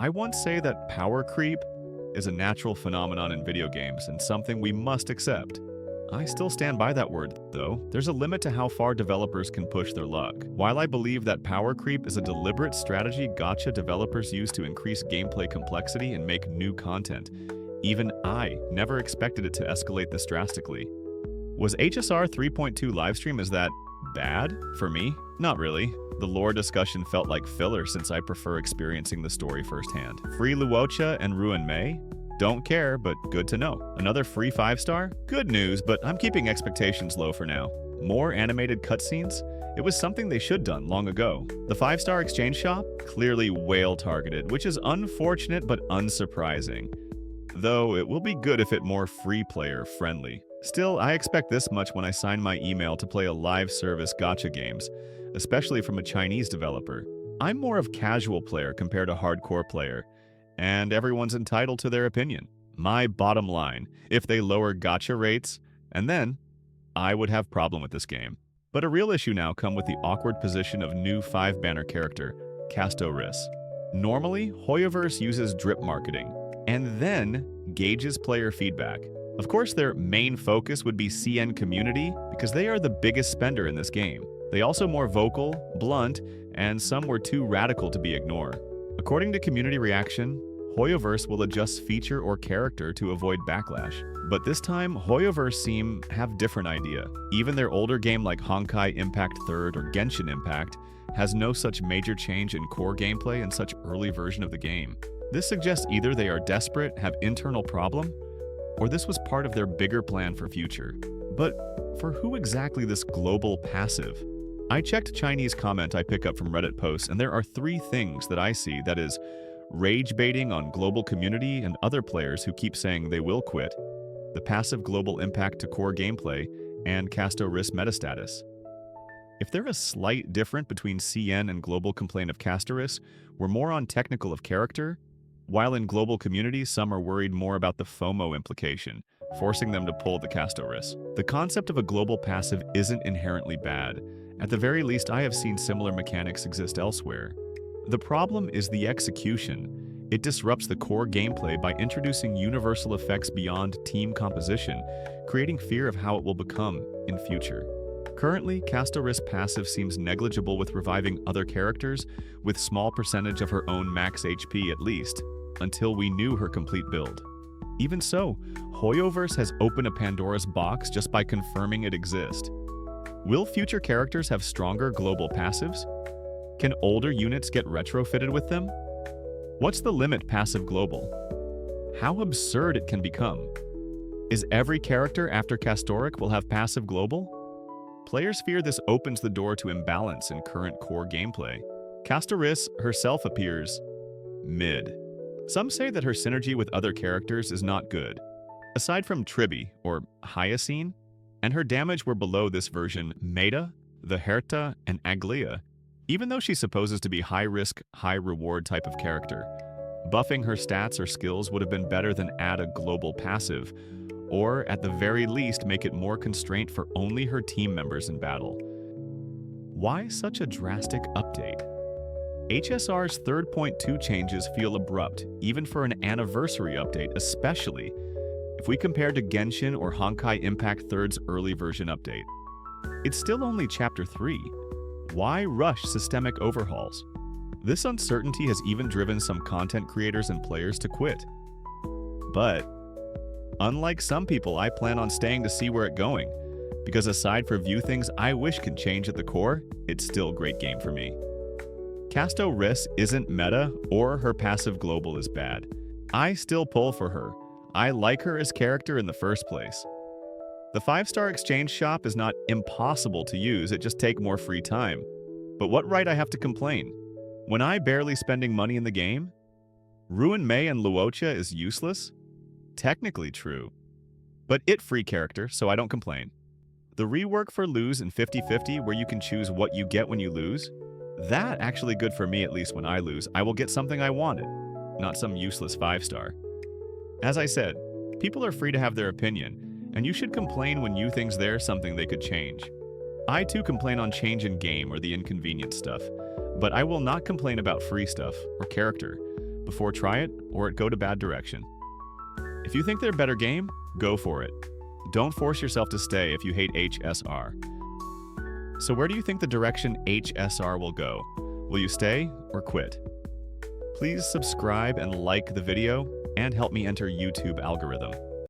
I once say that power creep is a natural phenomenon in video games and something we must accept. I still stand by that word, though. There's a limit to how far developers can push their luck. While I believe that power creep is a deliberate strategy Gacha developers use to increase gameplay complexity and make new content, even I never expected it to escalate this drastically. Was HSR 3.2 livestream is that bad for me? Not really. The lore discussion felt like filler since I prefer experiencing the story firsthand. Free Luocha and Ruin Mei? Don't care, but good to know. Another free 5-star? Good news, but I'm keeping expectations low for now. More animated cutscenes? It was something they should done long ago. The 5-star exchange shop? Clearly whale targeted, which is unfortunate but unsurprising. Though it will be good if it more free player friendly. Still, I expect this much when I sign my email to play a live service gacha games, especially from a Chinese developer. I'm more of casual player compared to hardcore player, and everyone's entitled to their opinion. My bottom line, if they lower gacha rates, and then I would have problem with this game. But a real issue now come with the awkward position of new 5-banner character, Castorice. Normally, Hoyoverse uses drip marketing, and then gauges player feedback. Of course, their main focus would be CN community because they are the biggest spender in this game. They also more vocal, blunt, and some were too radical to be ignored. According to community reaction, Hoyoverse will adjust feature or character to avoid backlash. But this time, Hoyoverse seem have different idea. Even their older game like Honkai Impact 3rd or Genshin Impact has no such major change in core gameplay in such early version of the game. This suggests either they are desperate, have internal problem, or this was part of their bigger plan for future. But for who exactly this global passive? I checked Chinese comment I pick up from Reddit posts, and there are 3 things that I see, that is, rage baiting on global community and other players who keep saying they will quit, the passive global impact to core gameplay, and Castorice meta status. If there is slight difference between CN and global complaint of Castorice, we're more on technical of character, while in global communities some are worried more about the FOMO implication, forcing them to pull the Castorice. The concept of a global passive isn't inherently bad. At the very least, I have seen similar mechanics exist elsewhere. The problem is the execution. It disrupts the core gameplay by introducing universal effects beyond team composition, creating fear of how it will become in future. Currently, Castorice passive seems negligible with reviving other characters, with small percentage of her own max HP at least, until we knew her complete build. Even so, Hoyoverse has opened a Pandora's box just by confirming it exists. Will future characters have stronger global passives? Can older units get retrofitted with them? What's the limit passive global? How absurd it can become? Is every character after Castoric will have passive global? Players fear this opens the door to imbalance in current core gameplay. Castorice herself appears mid. Some say that her synergy with other characters is not good. Aside from Tribi, or Hyacine, and her damage were below this version Maida, the Herta, and Aglia, even though she supposes to be high-risk, high-reward type of character. Buffing her stats or skills would have been better than add a global passive, or at the very least make it more constraint for only her team members in battle. Why such a drastic update? HSR's 3.2 changes feel abrupt, even for an anniversary update, especially if we compare to Genshin or Honkai Impact 3rd's early version update. It's still only Chapter 3. Why rush systemic overhauls? This uncertainty has even driven some content creators and players to quit. But unlike some people, I plan on staying to see where it's going, because aside for few things I wish can change at the core, it's still a great game for me. Castorice isn't meta or her passive global is bad. I still pull for her. I like her as character in the first place. The 5-star exchange shop is not impossible to use, it just take more free time. But what right I have to complain? When I barely spending money in the game? Ruin Mei and Luocha is useless? Technically true. But it free character, so I don't complain. The rework for lose in 50-50 where you can choose what you get when you lose? That actually good for me, at least when I lose. I will get something I wanted, not some useless 5-star. As I said, people are free to have their opinion, and you should complain when you think's there something they could change. I too complain on change in game or the inconvenient stuff, but I will not complain about free stuff or character. before try it or it go to bad direction. If you think they're a better game, go for it. Don't force yourself to stay if you hate HSR. So where do you think the direction HSR will go? Will you stay or quit? Please subscribe and like the video and help me enter YouTube algorithm.